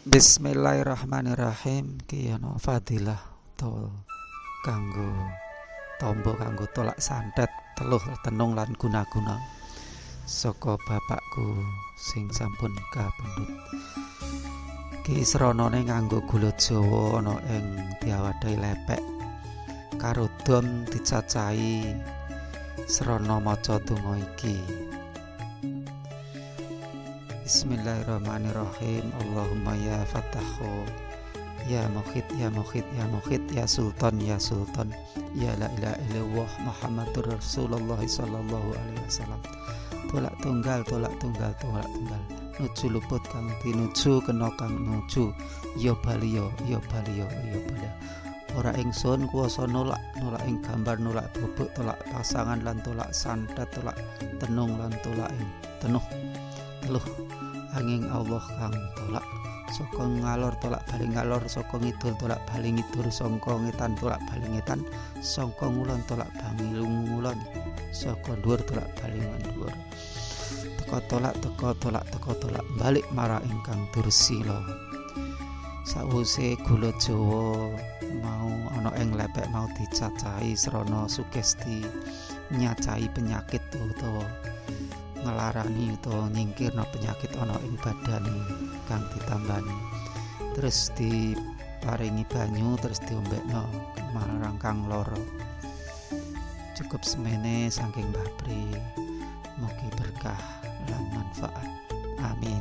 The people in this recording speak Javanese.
Bismillahirrahmanirrahim. Ki ana fadilah to kanggo tamba kanggo tolak santet teluh tenung lan guna-guna saka bapakku sing sampun kapundhut. Ki sranane nganggo gula Jawa ana ing diawadhahi lepek karo dom dicacahi srana maca donga iki. Bismillahirrahmanirrahim. Allahumma ya Fatahu, ya Mukhid, ya Mukhid, ya Mukhid, ya Sultan, ya Sultan, ya la ilaha illallah Muhammadur Rasulullah sallallahu alaihi wasallam. Tolak tunggal, tolak tunggal, tolak tunggal. Nuju luput kang tinuju kena kang nuju. Ya baliyo, ya baliyo, ya baliyo. Ora ingsun kuwasa nolak ing gambar, nolak bubuk, tolak pasangan lan tolak santet, tolak tenung lan tolak ing tenuh teluh angin Allah kang tolak saka ngalor tolak bali ngalor, saka ngidul tolak bali ngidul, saka ngetan tolak bali ngetan, saka ngulon tolak bali ngulon, saka dhuwur tolak bali dhuwur. Teka tolak teka tolak balik marang ingkang dursila. Sawise gula Jawa mau ana ing lepek mau dicacahi srana sugesti nyacahi penyakit utawa ngelarani utawa nyingkirna penyakit ana ing badan kang ditambani, terus diparingi banyu, terus diombekno marang kang lara. Cukup semene saking Mbah Pri, mugi berkah lan manfaat. Amin.